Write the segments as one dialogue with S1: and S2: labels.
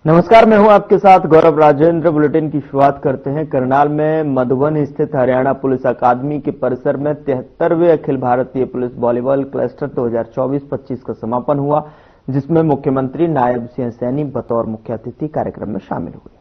S1: नमस्कार, मैं हूं आपके साथ गौरव राजेंद्र। बुलेटिन की शुरुआत करते हैं। करनाल में मधुबन स्थित हरियाणा पुलिस अकादमी के परिसर में 73वें Akhil Bharatiya police volleyball cluster 2024-25 का समापन हुआ, जिसमें मुख्यमंत्री नायब सिंह सैनी बतौर मुख्य अतिथि कार्यक्रम में शामिल हुए।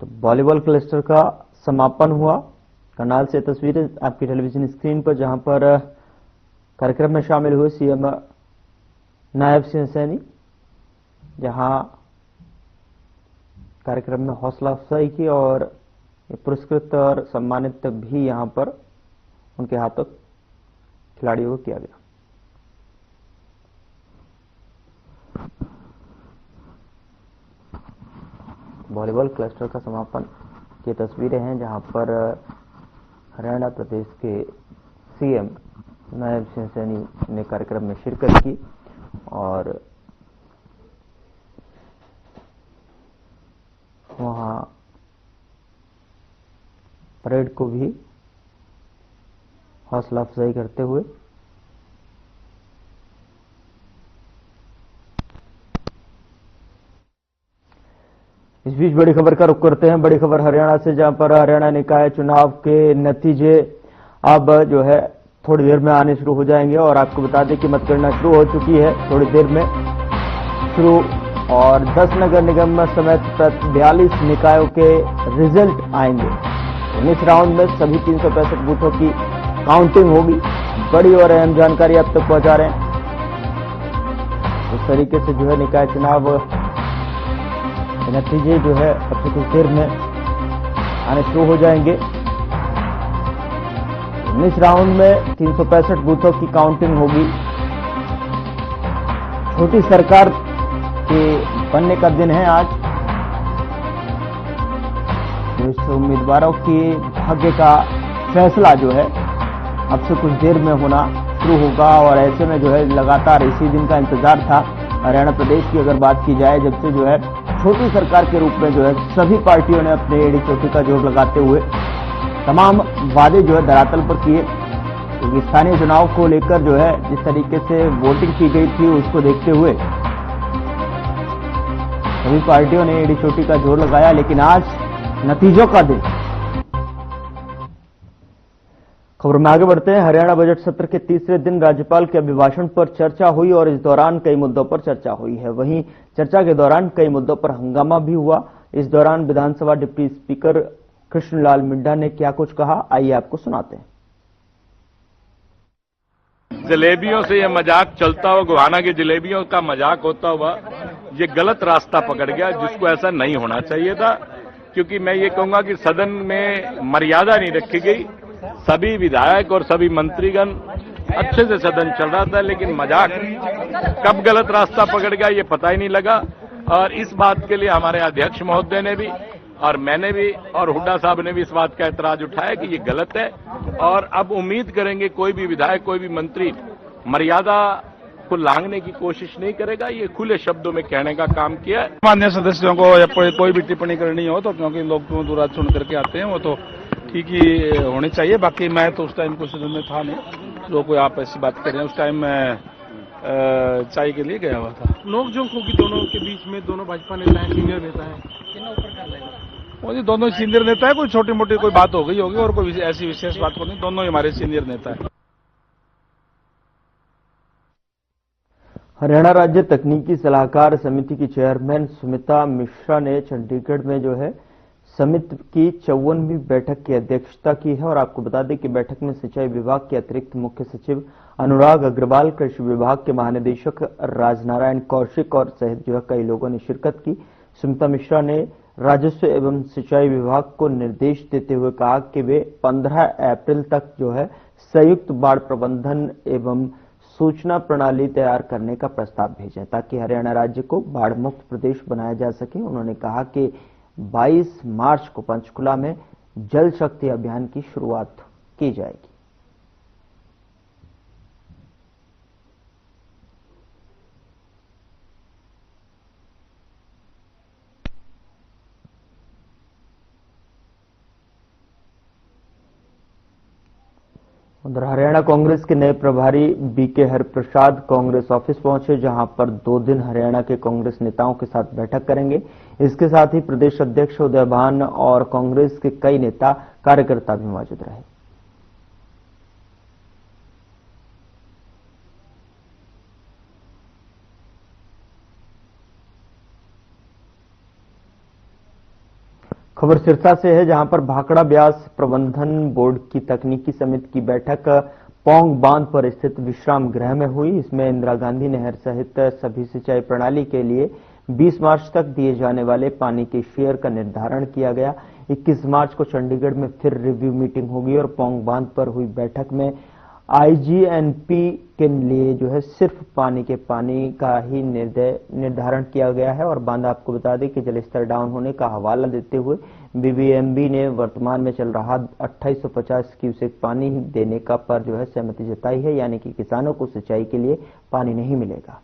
S1: तो वॉलीबॉल क्लस्टर का समापन हुआ। करनाल से तस्वीरें आपकी टेलीविजन स्क्रीन पर, जहां पर कार्यक्रम में शामिल हुए सीएम नायब सिंह सैनी, जहां कार्यक्रम में हौसला अफजाई की और पुरस्कृत और सम्मानित भी यहां पर उनके हाथों खिलाड़ियों को किया गया। वॉलीबॉल क्लस्टर का समापन की तस्वीरें हैं, जहां पर हरियाणा प्रदेश के सीएम नायब सिंह सैनी ने कार्यक्रम में शिरकत की और वहां परेड को भी हौसला अफजाई करते हुए इस बीच बड़ी खबर का रुख करते हैं। बड़ी खबर हरियाणा से, जहां पर हरियाणा निकाय चुनाव के नतीजे अब जो है थोड़ी देर में आने शुरू हो जाएंगे और आपको बता दें कि मतगणना शुरू हो चुकी है, थोड़ी देर में शुरू। और 10 नगर निगम समेत 42 निकायों के रिजल्ट आएंगे। 19 राउंड में सभी 365 बूथों की काउंटिंग होगी। बड़ी और अहम जानकारी अब तक पहुंचा रहे हैं। इस तरीके से जो है निकाय चुनाव नतीजे जो है अब से कुछ देर में आने शुरू हो जाएंगे। 19 राउंड में 365 बूथों की काउंटिंग होगी। छोटी सरकार के बनने का दिन है आज। इस उम्मीदवारों के भाग्य का फैसला जो है अब से कुछ देर में होना शुरू होगा और ऐसे में जो है लगातार इसी दिन का इंतजार था। हरियाणा प्रदेश की अगर बात की जाए, जब से जो है छोटी सरकार के रूप में जो है सभी पार्टियों ने अपने एड़ी चोटी का जोर लगाते हुए तमाम वादे जो है धरातल पर किए, क्योंकि स्थानीय चुनाव को लेकर जो है जिस तरीके से वोटिंग की गई थी उसको देखते हुए सभी पार्टियों ने एड़ी चोटी का जोर लगाया। लेकिन आज नतीजों का दिन। खबर में आगे बढ़ते हैं। हरियाणा बजट सत्र के तीसरे दिन राज्यपाल के अभिभाषण पर चर्चा हुई और इस दौरान कई मुद्दों पर चर्चा हुई है। वहीं चर्चा के दौरान कई मुद्दों पर हंगामा भी हुआ। इस दौरान विधानसभा डिप्टी स्पीकर कृष्णलाल मिड्ढा ने क्या कुछ कहा, आइए आपको सुनाते हैं।
S2: जलेबियों से यह मजाक चलता हुआ, गोहाना की जलेबियों का मजाक होता हुआ ये गलत रास्ता पकड़ गया, जिसको ऐसा नहीं होना चाहिए था। क्योंकि मैं ये कहूंगा कि सदन में मर्यादा नहीं रखी गई। सभी विधायक और सभी मंत्रीगण अच्छे से सदन चल रहा था, लेकिन मजाक कब गलत रास्ता पकड़ गया ये पता ही नहीं लगा। और इस बात के लिए हमारे अध्यक्ष महोदय ने भी और मैंने भी और हुड्डा साहब ने भी इस बात का ऐतराज उठाया कि ये गलत है। और अब उम्मीद करेंगे कोई भी विधायक, कोई भी मंत्री मर्यादा को लांघने की कोशिश नहीं करेगा। ये खुले शब्दों में कहने का काम किया है।
S3: मान्य सदस्यों को या कोई भी टिप्पणी करनी हो तो, क्योंकि लोग दूर सुन करके आते हैं, वो तो ठीक ही होनी चाहिए। बाकी मैं तो उस टाइम कुछ सदन में था नहीं, जो कोई आप ऐसी बात कर रहे हैं। उस टाइम मैं चाय के लिए गया हुआ था।
S4: नोकझोंक होगी दोनों के बीच में, दोनों भाजपा नेता हैं, सीनियर नेता है,
S3: वो जी दोनों सीनियर नेता है। कोई छोटी मोटी कोई बात हो गई होगी और कोई ऐसी विशेष बात को नहीं, दोनों ही हमारे सीनियर नेता है।
S1: हरियाणा राज्य तकनीकी सलाहकार समिति की चेयरमैन सुमिता मिश्रा ने चंडीगढ़ में जो है समिति की 54वीं बैठक की अध्यक्षता की है। और आपको बता दें कि बैठक में सिंचाई विभाग के अतिरिक्त मुख्य सचिव अनुराग अग्रवाल, कृषि विभाग के महानिदेशक राजनारायण कौशिक और सहित जो है कई लोगों ने शिरकत की। सुमिता मिश्रा ने राजस्व एवं सिंचाई विभाग को निर्देश देते हुए कहा कि वे 15 अप्रैल तक जो है संयुक्त बाढ़ प्रबंधन एवं सूचना प्रणाली तैयार करने का प्रस्ताव भेजें, ताकि हरियाणा राज्य को बाढ़ मुक्त प्रदेश बनाया जा सके। उन्होंने कहा कि 22 मार्च को पंचकुला में जल शक्ति अभियान की शुरुआत की जाएगी। उधर हरियाणा कांग्रेस के नए प्रभारी बीके हरिप्रसाद कांग्रेस ऑफिस पहुंचे, जहां पर 2 दिन हरियाणा के कांग्रेस नेताओं के साथ बैठक करेंगे। इसके साथ ही प्रदेश अध्यक्ष उदय भान और कांग्रेस के कई नेता कार्यकर्ता भी मौजूद रहे। खबर सिरसा से है, जहां पर भाखड़ा ब्यास प्रबंधन बोर्ड की तकनीकी समिति की बैठक पौंग बांध पर स्थित विश्राम गृह में हुई। इसमें इंदिरा गांधी नहर सहित सभी सिंचाई प्रणाली के लिए 20 मार्च तक दिए जाने वाले पानी के शेयर का निर्धारण किया गया। 21 मार्च को चंडीगढ़ में फिर रिव्यू मीटिंग होगी और पौंग बांध पर हुई बैठक में आईजीएनपी के लिए जो है सिर्फ पानी का ही निर्धारण किया गया है। और बांध, आपको बता दें कि जलस्तर डाउन होने का हवाला देते हुए बीबीएमबी ने वर्तमान में चल रहा 2850 क्यूसेक पानी देने का पर जो है सहमति जताई है, यानी कि किसानों को सिंचाई के लिए पानी नहीं मिलेगा।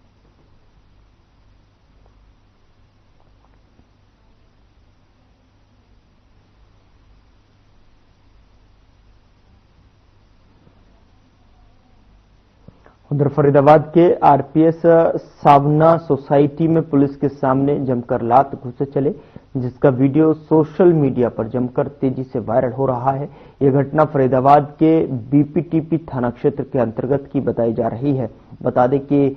S1: उधर फरीदाबाद के आरपीएस सावना सोसाइटी में पुलिस के सामने जमकर लात घुसे चले, जिसका वीडियो सोशल मीडिया पर जमकर तेजी से वायरल हो रहा है। यह घटना फरीदाबाद के बीपीटीपी थाना क्षेत्र के अंतर्गत की बताई जा रही है। बता दें कि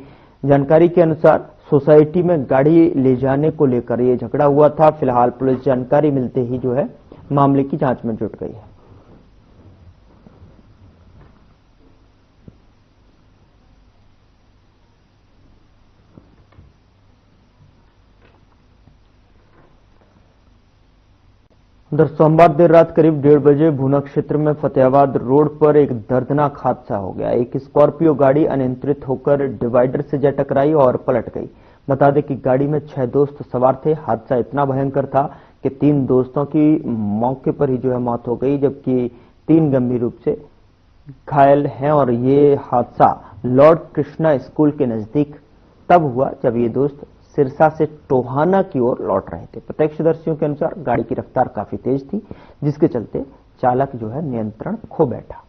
S1: जानकारी के अनुसार सोसाइटी में गाड़ी ले जाने को लेकर यह झगड़ा हुआ था। फिलहाल पुलिस जानकारी मिलते ही जो है मामले की जांच में जुट गई है। उधर सोमवार देर रात करीब 1:30 बजे भूना क्षेत्र में फतेहाबाद रोड पर एक दर्दनाक हादसा हो गया। एक स्कॉर्पियो गाड़ी अनियंत्रित होकर डिवाइडर से जा टकराई और पलट गई। बता दें कि गाड़ी में 6 दोस्त सवार थे। हादसा इतना भयंकर था कि 3 दोस्तों की मौके पर ही जो है मौत हो गई, जबकि 3 गंभीर रूप से घायल हैं। और ये हादसा लॉर्ड कृष्णा स्कूल के नजदीक तब हुआ जब ये दोस्त सिरसा से टोहाना की ओर लौट रहे थे। प्रत्यक्षदर्शियों के अनुसार गाड़ी की रफ्तार काफी तेज थी, जिसके चलते चालक जो है नियंत्रण खो बैठा।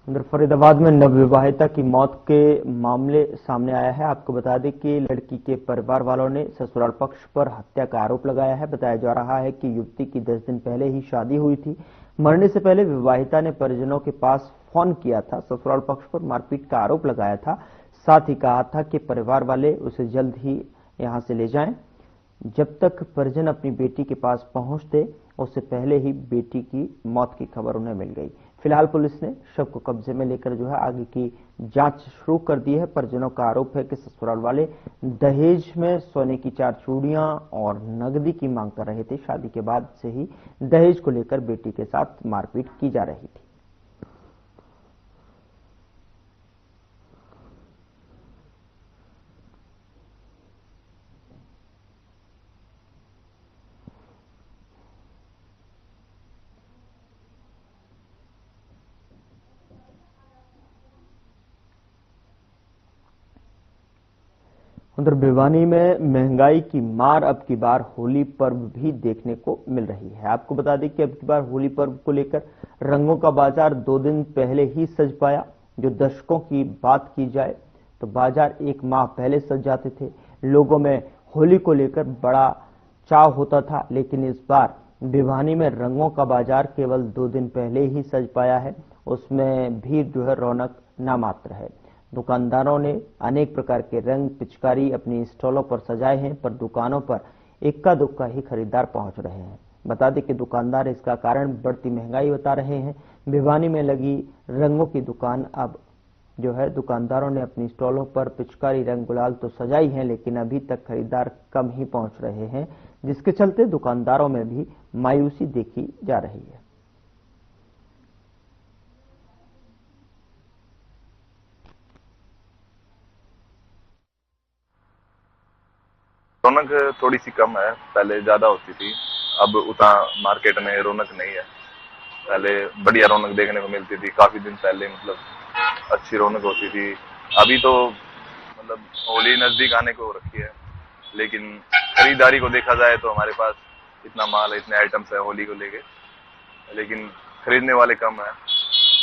S1: उधर फरीदाबाद में नवविवाहिता की मौत के मामले सामने आया है। आपको बता दें कि लड़की के परिवार वालों ने ससुराल पक्ष पर हत्या का आरोप लगाया है। बताया जा रहा है कि युवती की 10 दिन पहले ही शादी हुई थी। मरने से पहले विवाहिता ने परिजनों के पास फोन किया था, ससुराल पक्ष पर मारपीट का आरोप लगाया था। साथ ही कहा था कि परिवार वाले उसे जल्द ही यहां से ले जाएं। जब तक परिजन अपनी बेटी के पास पहुंचते, उससे पहले ही बेटी की मौत की खबर उन्हें मिल गई। फिलहाल पुलिस ने शव को कब्जे में लेकर जो है आगे की जांच शुरू कर दी है। परिजनों का आरोप है कि ससुराल वाले दहेज में सोने की 4 चूड़ियां और नकदी की मांग कर रहे थे। शादी के बाद से ही दहेज को लेकर बेटी के साथ मारपीट की जा रही थी। उधर भिवानी में महंगाई की मार अब की बार होली पर्व भी देखने को मिल रही है। आपको बता दें कि अब की बार होली पर्व को लेकर रंगों का बाजार 2 दिन पहले ही सज पाया। जो दशकों की बात की जाए तो बाजार 1 माह पहले सज जाते थे। लोगों में होली को लेकर बड़ा चाव होता था, लेकिन इस बार भिवानी में रंगों का बाजार केवल 2 दिन पहले ही सज पाया है। उसमें भी जो है रौनक नामात्र है। दुकानदारों ने अनेक प्रकार के रंग पिचकारी अपनी स्टॉलों पर सजाए हैं, पर दुकानों पर इक्का दुक्का ही खरीदार पहुंच रहे हैं। बता दें कि दुकानदार इसका कारण बढ़ती महंगाई बता रहे हैं। भिवानी में लगी रंगों की दुकान अब जो है दुकानदारों ने अपनी स्टॉलों पर पिचकारी रंग गुलाल तो सजाई है, लेकिन अभी तक खरीदार कम ही पहुंच रहे हैं, जिसके चलते दुकानदारों में भी मायूसी देखी जा रही है।
S5: रौनक थोड़ी सी कम है, पहले ज्यादा होती थी। अब उतना मार्केट में रौनक नहीं है। पहले बढ़िया रौनक देखने को मिलती थी, काफी दिन पहले मतलब अच्छी रौनक होती थी। अभी तो मतलब मतलब होली नजदीक आने को रखी है, लेकिन खरीदारी को देखा जाए तो हमारे पास इतना माल है, इतने आइटम्स है होली को लेके, लेकिन खरीदने वाले कम है।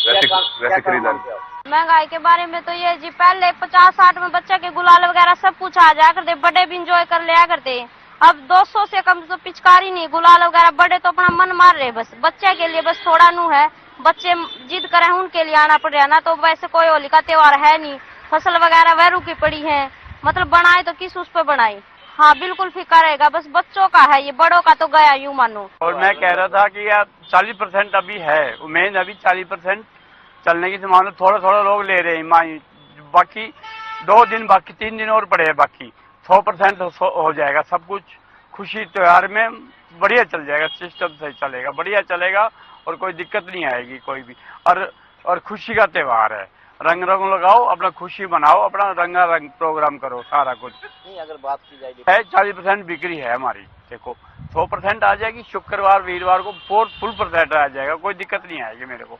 S5: वैसे खरीदारी
S6: महंगाई के बारे में तो ये जी, पहले 50-60 में बच्चे के गुलाल वगैरह सब कुछ आ जाया करते, बड़े भी इंजॉय कर लिया करते। अब 200 से कम तो पिचकारी नहीं, गुलाल वगैरह, बड़े तो अपना मन मार रहे, बस बच्चे के लिए बस थोड़ा नू है, बच्चे जिद करे उनके लिए आना पड़ रहा ना। तो वैसे कोई होली का त्योहार है नहीं, फसल वगैरह वह रुकी पड़ी है, मतलब बनाए तो किस उस पर बनाए। हाँ बिल्कुल फीका रहेगा, बस बच्चों का है ये, बड़ों का तो गया यूं मानो।
S7: और मैं कह रहा था कि यार 40% अभी है उम्मीद, अभी 40% चलने की संभावना, थोड़ा थोड़ा लोग ले रहे हैं, बाकी 2 दिन, बाकी 3 दिन और पड़े हैं, बाकी 100% हो जाएगा सब कुछ। खुशी त्योहार में बढ़िया चल जाएगा, सिस्टम से चलेगा, बढ़िया चलेगा और कोई दिक्कत नहीं आएगी कोई भी। और खुशी का त्योहार है, रंग लगाओ, अपना खुशी मनाओ, अपना रंगारंग प्रोग्राम करो, सारा कुछ।
S8: नहीं, अगर बात की जाए
S7: है 40% बिक्री है हमारी, देखो 100% आ जाएगी, शुक्रवार वीरवार को फुल % आ जाएगा, कोई दिक्कत नहीं आएगी मेरे को।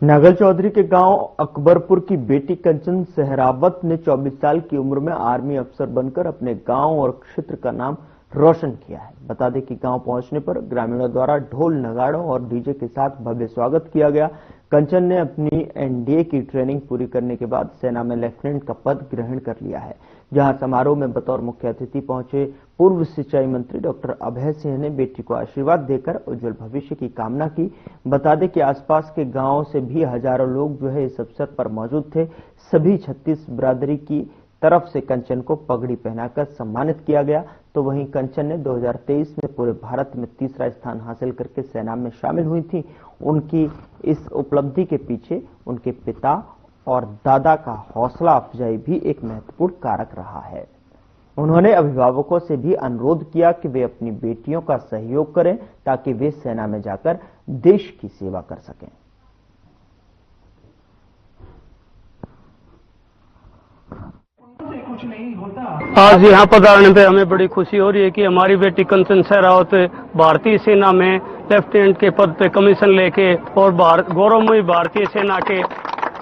S1: नागल चौधरी के गांव अकबरपुर की बेटी कंचन सहरावत ने 24 साल की उम्र में आर्मी अफसर बनकर अपने गांव और क्षेत्र का नाम रोशन किया है। बता दें कि गांव पहुंचने पर ग्रामीणों द्वारा ढोल नगाड़ों और डीजे के साथ भव्य स्वागत किया गया। कंचन ने अपनी एनडीए की ट्रेनिंग पूरी करने के बाद सेना में लेफ्टिनेंट का पद ग्रहण कर लिया है। जहां समारोह में बतौर मुख्य अतिथि पहुंचे पूर्व सिंचाई मंत्री डॉक्टर अभय सिंह ने बेटी को आशीर्वाद देकर उज्जवल भविष्य की कामना की। बता दें कि आसपास के गांवों से भी हजारों लोग जो है इस अवसर पर मौजूद थे। सभी 36 बिरादरी की तरफ से कंचन को पगड़ी पहनाकर सम्मानित किया गया। तो वहीं कंचन ने 2023 में पूरे भारत में तीसरा स्थान हासिल करके सेना में शामिल हुई थी। उनकी इस उपलब्धि के पीछे उनके पिता और दादा का हौसला अफजाई भी एक महत्वपूर्ण कारक रहा है। उन्होंने अभिभावकों से भी अनुरोध किया कि वे अपनी बेटियों का सहयोग करें ताकि वे सेना में जाकर देश की सेवा कर सकें।
S9: आज यहाँ पधारने पे हमें बड़ी खुशी हो रही है कि हमारी बेटी कंचन सहरावत भारतीय सेना में लेफ्टिनेंट के पद पे कमीशन लेके और गौरवमयी भारतीय सेना के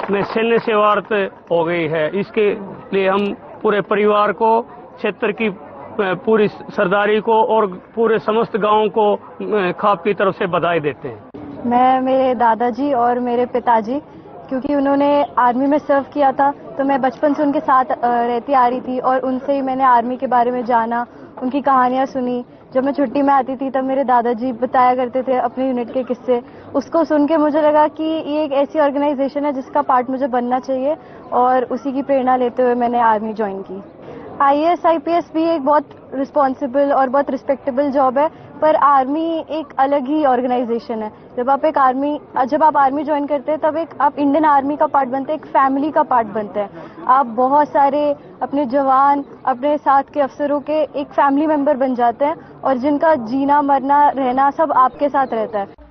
S9: में सैन्य सेवारत हो गई है। इसके लिए हम पूरे परिवार को, क्षेत्र की पूरी सरदारी को और पूरे समस्त गांव को खाप की तरफ से बधाई देते हैं।
S10: मैं, मेरे दादाजी और मेरे पिताजी, क्योंकि उन्होंने आर्मी में सर्व किया था तो मैं बचपन से उनके साथ रहती आ रही थी और उनसे ही मैंने आर्मी के बारे में जाना, उनकी कहानियां सुनी। जब मैं छुट्टी में आती थी तब मेरे दादाजी बताया करते थे अपने यूनिट के किस्से। उसको सुन के मुझे लगा कि ये एक ऐसी ऑर्गेनाइजेशन है जिसका पार्ट मुझे बनना चाहिए और उसी की प्रेरणा लेते हुए मैंने आर्मी ज्वाइन की। IAS IPS भी एक बहुत रिस्पॉन्सिबल और बहुत रिस्पेक्टेबल जॉब है, पर आर्मी एक अलग ही ऑर्गेनाइजेशन है। जब आप आर्मी ज्वाइन करते हैं तब आप इंडियन आर्मी का पार्ट बनते हैं, एक फैमिली का पार्ट बनते हैं। आप बहुत सारे अपने जवान, अपने साथ के अफसरों के एक फैमिली मेंबर बन जाते हैं और जिनका जीना मरना रहना सब आपके साथ रहता है।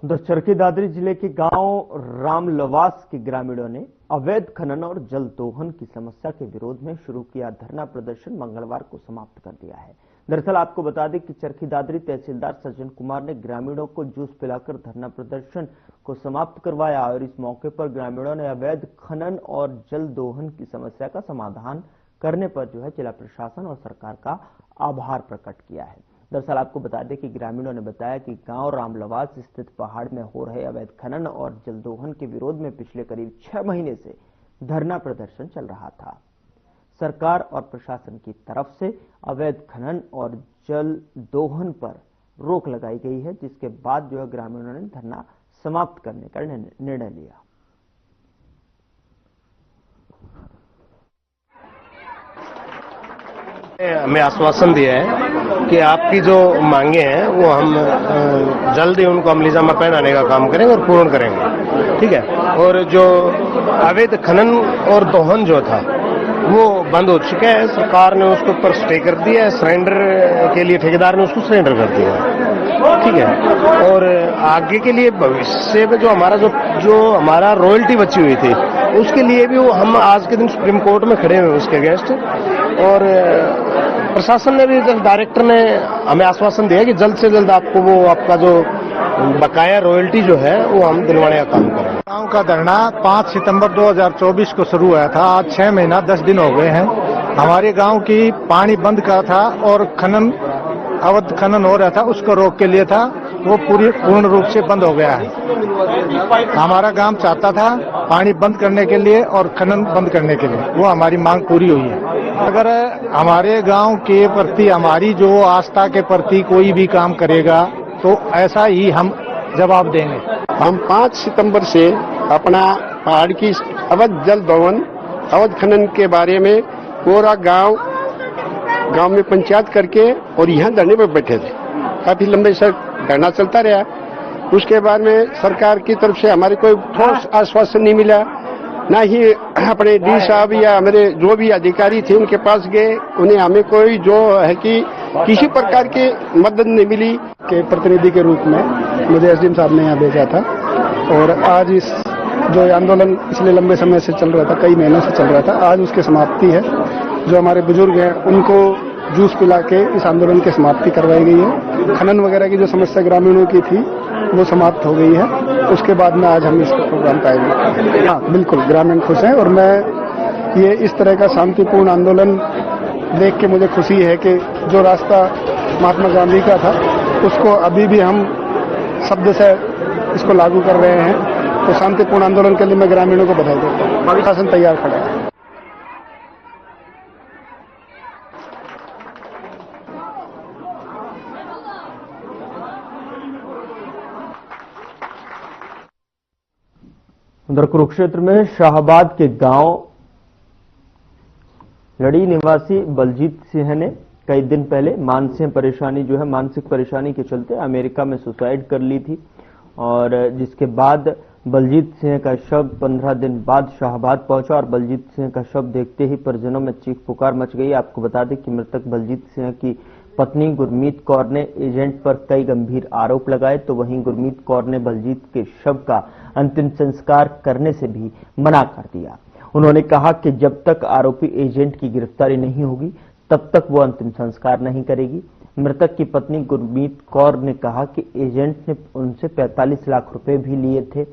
S1: उधर चरखी दादरी जिले के गांव रामलवास के ग्रामीणों ने अवैध खनन और जल दोहन की समस्या के विरोध में शुरू किया धरना प्रदर्शन मंगलवार को समाप्त कर दिया है। दरअसल आपको बता दें कि चरखी दादरी तहसीलदार सज्जन कुमार ने ग्रामीणों को जूस पिलाकर धरना प्रदर्शन को समाप्त करवाया और इस मौके पर ग्रामीणों ने अवैध खनन और जल दोहन की समस्या का समाधान करने पर जो है जिला प्रशासन और सरकार का आभार प्रकट किया है। दरअसल आपको बता दें कि ग्रामीणों ने बताया कि गांव रामलवास स्थित पहाड़ में हो रहे अवैध खनन और जल दोहन के विरोध में पिछले करीब 6 महीने से धरना प्रदर्शन चल रहा था। सरकार और प्रशासन की तरफ से अवैध खनन और जल दोहन पर रोक लगाई गई है, जिसके बाद जो है ग्रामीणों ने धरना समाप्त करने का निर्णय लिया।
S11: हमें आश्वासन दिया है कि आपकी जो मांगे हैं वो हम जल्दी उनको अमलीजामा पहनाने का काम करेंगे और पूर्ण करेंगे, ठीक है। और जो अवैध खनन और दोहन जो था वो बंद हो चुका है, सरकार ने उसके ऊपर स्टे कर दिया है, सरेंडर के लिए ठेकेदार ने उसको सरेंडर कर दिया है, ठीक है। और आगे के लिए भविष्य में जो हमारा रॉयल्टी बची हुई थी उसके लिए भी हम आज के दिन सुप्रीम कोर्ट में खड़े हुए उसके अगेंस्ट। और प्रशासन ने भी, डायरेक्टर ने हमें आश्वासन दिया कि जल्द से जल्द आपको वो आपका जो बकाया रॉयल्टी जो है वो हम दिलवाने का काम करेंगे।
S8: गांव का धरना 5 सितंबर 2024 को शुरू हुआ था। आज 6 महीना 10 दिन हो गए हैं। हमारे गांव की पानी बंद का था और अवैध खनन हो रहा था, उसको रोक के लिए था, वो पूर्ण रूप से बंद हो गया है। हमारा गांव चाहता था पानी बंद करने के लिए और खनन बंद करने के लिए, वो हमारी मांग पूरी हुई है। अगर हमारे गांव के प्रति, हमारी जो आस्था के प्रति कोई भी काम करेगा तो ऐसा ही हम जवाब देंगे।
S12: हम 5 सितंबर से अपना पहाड़ की अवैध जल दोहन, अवैध खनन के बारे में पूरा गांव में पंचायत करके और यहाँ धरने पर बैठे थे। काफी लंबे से धरना चलता रहा। उसके बाद में सरकार की तरफ से हमारे कोई ठोस आश्वासन नहीं मिला, ना ही अपने डी साहब या हमारे जो भी अधिकारी थे उनके पास गए, उन्हें हमें कोई जो है कि किसी प्रकार की मदद नहीं मिली।
S13: के प्रतिनिधि के रूप में मुझे एसडीएम साहब ने यहाँ भेजा था और आज इस जो आंदोलन पिछले लंबे समय से चल रहा था, कई महीनों से चल रहा था, आज उसकी समाप्ति है। जो हमारे बुजुर्ग हैं उनको जूस पिला के इस आंदोलन की समाप्ति करवाई गई है। खनन वगैरह की जो समस्या ग्रामीणों की थी वो समाप्त हो गई है। उसके बाद में आज हम इस प्रोग्राम का आयोजन। हाँ, बिल्कुल ग्रामीण खुश हैं और मैं ये इस तरह का शांतिपूर्ण आंदोलन देख के मुझे खुशी है कि जो रास्ता महात्मा गांधी का था उसको अभी भी हम शब्द से इसको लागू कर रहे हैं। तो शांतिपूर्ण आंदोलन के लिए मैं ग्रामीणों को बधाई देता हूँ। प्रशासन तैयार खड़ा है।
S1: उधर कुरुक्षेत्र में शाहबाद के गांव लड़ी निवासी बलजीत सिंह ने कई दिन पहले मानसिक परेशानी के चलते अमेरिका में सुसाइड कर ली थी और जिसके बाद बलजीत सिंह का शव 15 दिन बाद शाहबाद पहुंचा और बलजीत सिंह का शव देखते ही परिजनों में चीख पुकार मच गई। आपको बता दें कि मृतक बलजीत सिंह की पत्नी गुरमीत कौर ने एजेंट पर कई गंभीर आरोप लगाए, तो वहीं गुरमीत कौर ने बलजीत के शव का अंतिम संस्कार करने से भी मना कर दिया। उन्होंने कहा कि जब तक आरोपी एजेंट की गिरफ्तारी नहीं होगी तब तक वो अंतिम संस्कार नहीं करेगी। मृतक की पत्नी गुरमीत कौर ने कहा कि एजेंट ने उनसे 45 लाख रुपए भी लिए थे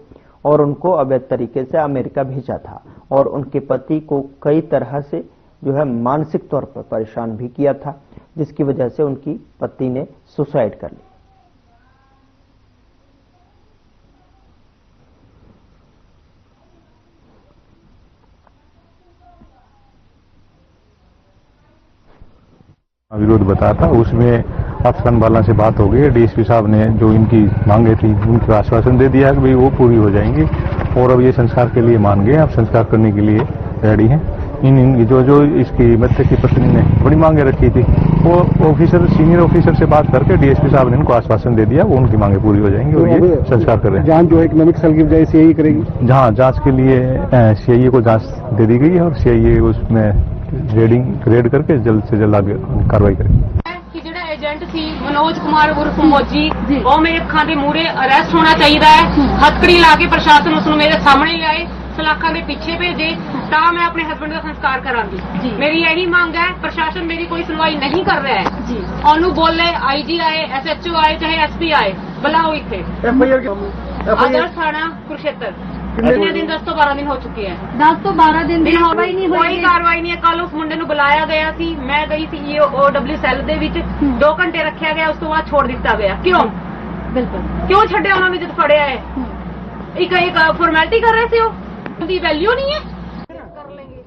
S1: और उनको अवैध तरीके से अमेरिका भेजा था और उनके पति को कई तरह से मानसिक तौर पर परेशान भी किया था, जिसकी वजह से उनकी पत्नी ने सुसाइड कर ली।
S14: विरोध बताया था, उसमें अफसर वाला से बात हो गई। डीएसपी साहब ने जो इनकी मांगे थी उनको आश्वासन दे दिया कि भाई वो पूरी हो जाएंगी और अब ये संस्कार के लिए मान गए, अब संस्कार करने के लिए रेडी हैं। इन जो इसकी मृतक की पत्नी ने बड़ी मांगे रखी थी वो सीनियर ऑफिसर से बात करके डीएसपी साहब ने इनको आश्वासन दे दिया, वो उनकी मांगे पूरी हो जाएंगी और ये संस्कार कर रहे हैं।
S13: जांच जो इकोनॉमिक सेल की बजाय सीआईए करेगी।
S14: जहाँ जांच के लिए सीआईए को जांच दे दी गई है और सीआईए उसमें रेड करके जल्द से जल्द आगे कार्रवाई करेगी।
S15: एजेंट सी मनोज कुमार उर्फ मोजी वो मेरे अखां दे मूहरे अरेस्ट होना चाहिए है। हथकड़ी ला के प्रशासन उसनूं मेरे सामने लियाए, सलाखा के पीछे भेजे तां मैं अपने हस्बैंड का संस्कार करांगी। मेरी यही मांग है, प्रशासन मेरी कोई सुनवाई नहीं कर रहा है। ओनू बोले आईजी आए, एसएचओ आए, चाहे एसपी आए, बुलाओ इत्थे। आदर्श थाना कुरुक्षेत्र कितने दिन 10 तो 12 दिन हो चुके हैं। 10 तो 12 दिन कार्रवाई नहीं हुई, कोई कार्रवाई नहीं है। कल उस मुंडे नूं बुलाया गया थी, मैं गई थी ईओडब्ल्यू सैल दे विच 2 घंटे रखा गया, उस तो बाद छोड़ दिता गया। क्यों? बिल्कुल क्यों छड्डिया उन्होंने जब फड़िया है? एक फॉर्मेलिटी कर रहे थे, उनकी वैल्यू नहीं है। कर लेंगे,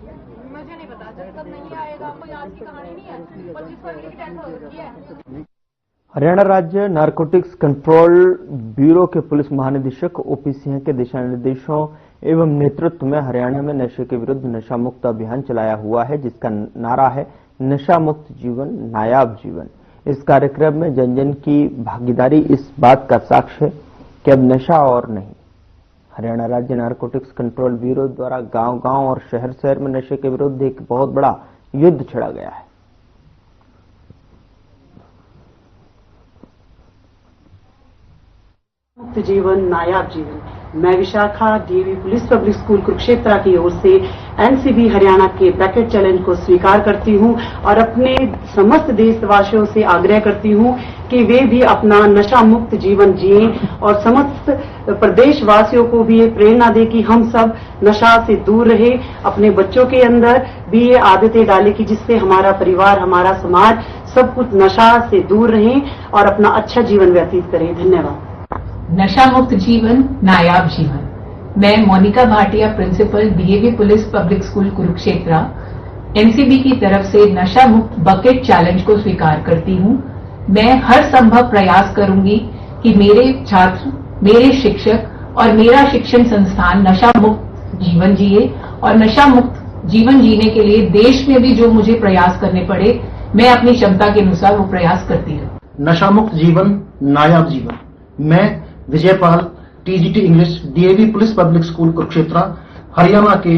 S15: मुझे नहीं पता, जब तक नहीं आएगा कोई आज की कहानी नहीं है। 25 फरवरी की डेथ हो चुकी है।
S1: हरियाणा राज्य नारकोटिक्स कंट्रोल ब्यूरो के पुलिस महानिदेशक ओपी सिंह के दिशा निर्देशों एवं नेतृत्व में हरियाणा में नशे के विरुद्ध नशा मुक्त अभियान चलाया हुआ है, जिसका नारा है नशा मुक्त जीवन नायाब जीवन। इस कार्यक्रम में जन जन की भागीदारी इस बात का साक्ष्य है कि अब नशा और नहीं। हरियाणा राज्य नारकोटिक्स कंट्रोल ब्यूरो द्वारा गांव-गांव और शहर-शहर में नशे के विरुद्ध एक बहुत बड़ा युद्ध छेड़ा गया है।
S16: मुक्त जीवन नायाब जीवन, मैं Vishakha DAV police public school Kurukshetra की ओर से एनसीबी हरियाणा के ब्रैकेट चैलेंज को स्वीकार करती हूं और अपने समस्त देशवासियों से आग्रह करती हूं कि वे भी अपना नशा मुक्त जीवन जिएं और समस्त प्रदेशवासियों को भी ये प्रेरणा दे कि हम सब नशा से दूर रहे, अपने बच्चों के अंदर भी ये आदतें डालें कि जिससे हमारा परिवार, हमारा समाज सब कुछ नशा से दूर रहे और अपना अच्छा जीवन व्यतीत करें। धन्यवाद।
S17: नशा मुक्त जीवन, नायाब जीवन। मैं Monika Bhatia, principal DAV police public school Kurukshetra, NCB की तरफ से नशा मुक्त बकेट चैलेंज को स्वीकार करती हूं। मैं हर संभव प्रयास करूंगी कि मेरे छात्र, मेरे शिक्षक और मेरा शिक्षण संस्थान नशा मुक्त जीवन जिए और नशा मुक्त जीवन जीने के लिए देश में भी जो मुझे प्रयास करने पड़े, मैं अपनी क्षमता के अनुसार वो प्रयास करती रहूं।
S18: नशा मुक्त जीवन, नायाब जीवन। मैं Vijaypal, TGT English, DAV police public school Kurukshetra, Haryana के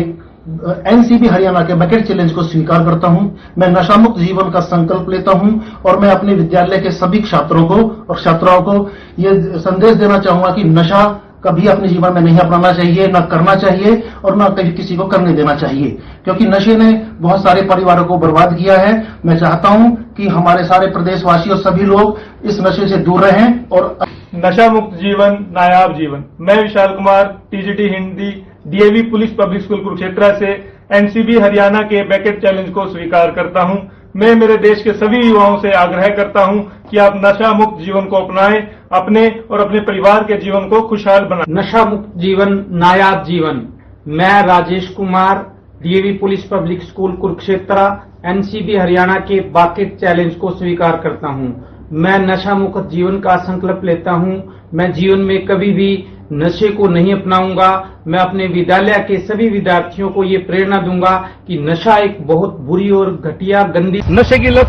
S18: एनसीबी हरियाणा के बकेट चैलेंज को स्वीकार करता हूं। मैं नशा मुक्त जीवन का संकल्प लेता हूं और मैं अपने विद्यालय के सभी छात्रों को और छात्राओं को ये संदेश देना चाहूंगा कि नशा कभी अपने जीवन में नहीं अपनाना चाहिए, न करना चाहिए और न कभी किसी को करने देना चाहिए, क्योंकि नशे ने बहुत सारे परिवारों को बर्बाद किया है। मैं चाहता हूं कि हमारे सारे प्रदेशवासी और सभी लोग इस नशे से दूर रहें और
S19: नशा मुक्त जीवन, नायाब जीवन। मैं Vishal Kumar, TGT Hindi, DAV police public school Kurukshetra से एनसीबी हरियाणा के बैकेट चैलेंज को स्वीकार करता हूं। मैं मेरे देश के सभी युवाओं से आग्रह करता हूं कि आप नशा मुक्त जीवन को अपनाएं, अपने और अपने परिवार के जीवन को खुशहाल बनाएं।
S20: नशा मुक्त जीवन, नायाब जीवन। मैं Rajesh Kumar, DAV police public school Kurukshetra, NCB Haryana के बकेट चैलेंज को स्वीकार करता हूं। मैं नशा मुक्त जीवन का संकल्प लेता हूं। मैं जीवन में कभी भी नशे को नहीं अपनाऊंगा। मैं अपने विद्यालय के सभी विद्यार्थियों को ये प्रेरणा दूंगा कि नशा एक बहुत बुरी और घटिया, गंदी
S3: नशे की लत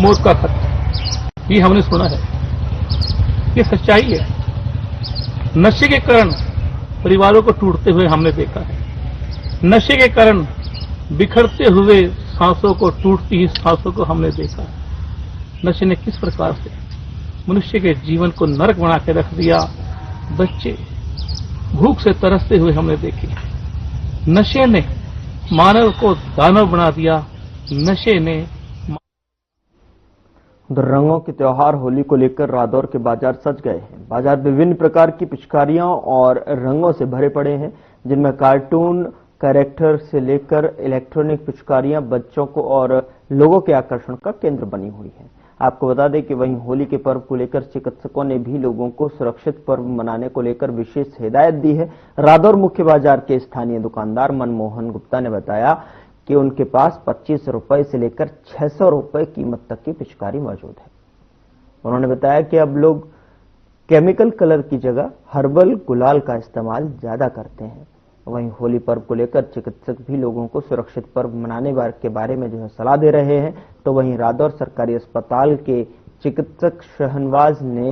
S3: मौत का खतरा, ये हमने सुना है, ये सच्चाई है। नशे के कारण परिवारों को टूटते हुए हमने देखा है। नशे के कारण बिखरते हुए सांसों को, टूटती ही सांसों को हमने देखा है। नशे ने किस प्रकार से मनुष्य के जीवन को नरक बना के रख दिया। बच्चे भूख से तरसते हुए हमने देखे। नशे ने मानव को दानव बना दिया। नशे ने
S1: रंगों के त्योहार होली को लेकर रादौर के बाजार सज गए हैं। बाजार विभिन्न प्रकार की पिचकारियां और रंगों से भरे पड़े हैं, जिनमें कार्टून कैरेक्टर से लेकर इलेक्ट्रॉनिक पिचकारियां बच्चों को और लोगों के आकर्षण का केंद्र बनी हुई हैं। आपको बता दें कि वहीं होली के पर्व को लेकर चिकित्सकों ने भी लोगों को सुरक्षित पर्व मनाने को लेकर विशेष हिदायत दी है। रादौर मुख्य बाजार के स्थानीय दुकानदार मनमोहन गुप्ता ने बताया कि उनके पास 25 रुपए से लेकर 600 रुपए कीमत तक की पिचकारी मौजूद है। उन्होंने बताया कि अब लोग केमिकल कलर की जगह हर्बल गुलाल का इस्तेमाल ज्यादा करते हैं। वहीं होली पर्व को लेकर चिकित्सक भी लोगों को सुरक्षित पर्व मनाने के बारे में सलाह दे रहे हैं। तो वहीं रादौर सरकारी अस्पताल के चिकित्सक शहनवाज ने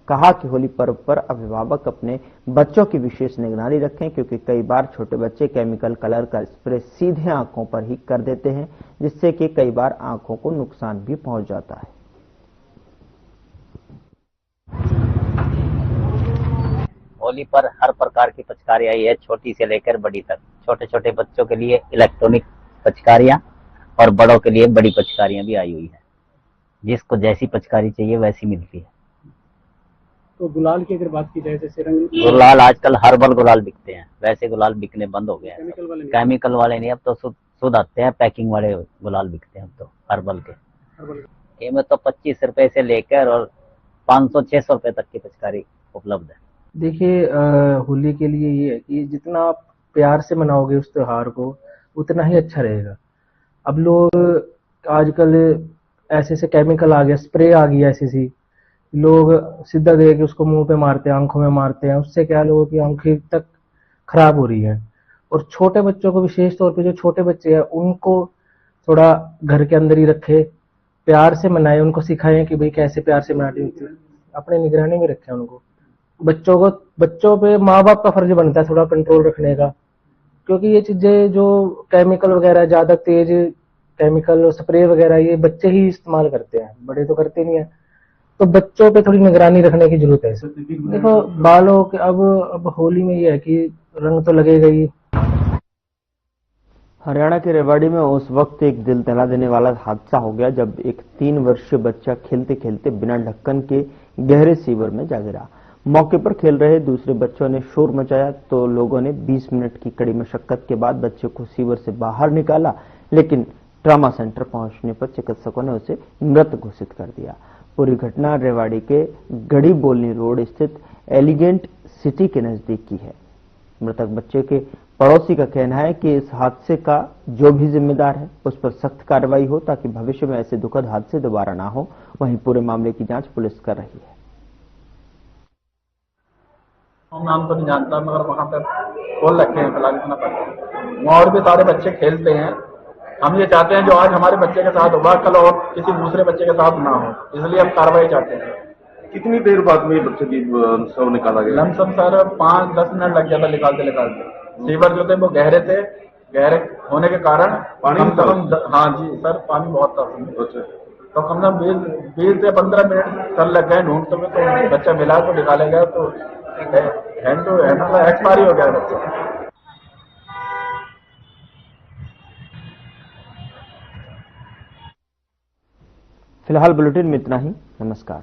S1: कहा कि होली पर्व पर अभिभावक अपने बच्चों की विशेष निगरानी रखें, क्योंकि कई बार छोटे बच्चे केमिकल कलर का स्प्रे सीधे आंखों पर ही कर देते हैं, जिससे कि कई बार आंखों को नुकसान भी पहुंच जाता है।
S21: होली पर हर प्रकार की पिचकारी आई है, छोटी से लेकर बड़ी तक। छोटे छोटे बच्चों के लिए इलेक्ट्रॉनिक पिचकारियां और बड़ों के लिए बड़ी पिचकारियां भी आई हुई है। जिसको जैसी पिचकारी चाहिए वैसी मिलती है।
S20: तो गुलाल की अगर बात की जाए, जैसे रंग
S21: गुलाल आजकल हर्बल गुलाल बिकते हैं, वैसे गुलाल बिकने बंद हो गए हैं। केमिकल वाले नहीं, अब तो शुद्ध आते हैं, पैकिंग वाले गुलाल बिकते हैं अब तो हर्बल के। कीमत तो 25 रुपए से लेकर और 500-600 रुपए तक की पिचकारी उपलब्ध है।
S22: देखिए, होली के लिए ये है कि जितना आप प्यार से मनाओगे उस त्योहार को, उतना ही अच्छा रहेगा। अब लोग आजकल ऐसे केमिकल आ गया, स्प्रे आ गई ऐसी लोग सीधा दे के उसको मुंह पे मारते हैं, आंखों में मारते हैं। उससे क्या लोगों की आंखें तक खराब हो रही हैं। और छोटे बच्चों को, विशेष तौर पे जो छोटे बच्चे हैं, उनको थोड़ा घर के अंदर ही रखे, प्यार से मनाए, उनको सिखाएं कि भाई कैसे प्यार से मनानी होती है, अपने निगरानी में रखें उनको। बच्चों पे माँ बाप का फर्ज बनता है थोड़ा कंट्रोल रखने का, क्योंकि ये चीजें जो केमिकल वगैरह, ज्यादा तेज केमिकल स्प्रे वगैरह, ये बच्चे ही इस्तेमाल करते हैं, बड़े तो करते नहीं है। तो बच्चों पे थोड़ी निगरानी रखने की जरूरत है। देखो बालों के अब होली में ये है कि रंग तो लगेगा ही।
S1: हरियाणा के रेवाड़ी में उस वक्त एक दिल दहला देने वाला हादसा हो गया जब एक 3 वर्षीय बच्चा खेलते खेलते बिना ढक्कन के गहरे सीवर में जा गिरा। मौके पर खेल रहे दूसरे बच्चों ने शोर मचाया तो लोगों ने 20 मिनट की कड़ी मशक्कत के बाद बच्चे को सीवर से बाहर निकाला, लेकिन ट्रॉमा सेंटर पहुंचने पर चिकित्सकों ने उसे मृत घोषित कर दिया। पूरी घटना रेवाड़ी के गढ़ी बोलनी रोड स्थित एलिगेंट सिटी के नजदीक की है। मृतक बच्चे के पड़ोसी का कहना है कि इस हादसे का जो भी जिम्मेदार है उस पर सख्त कार्रवाई हो ताकि भविष्य में ऐसे दुखद हादसे दोबारा ना हो। वहीं पूरे मामले की जांच पुलिस कर रही है।
S2: नाम तो नहीं जानता मगर वहाँ पर खोल रखे हैं फिलहाल इतना पता है। वहाँ और भी सारे बच्चे खेलते हैं। हम ये चाहते हैं जो आज हमारे बच्चे के साथ हुआ कल और किसी दूसरे बच्चे के साथ ना हो, इसलिए हम कार्रवाई चाहते हैं।
S4: कितनी देर बाद में बच्चे की शव निकाला गया?
S2: लमसम सर 5-10 मिनट लग गया था निकालते। सीवर जो थे वो गहरे थे, गहरे होने के कारण
S4: पानी
S2: हाँ जी सर पानी बहुत था। तो कम से कम 20 से 15 मिनट सर लग गए ढूंढते हुए, तो बच्चा मिला तो निकाले गए तो हैंड टू हैंड एक्सपायरी हो गया बच्चा।
S1: फिलहाल बुलेटिन में इतना ही। नमस्कार।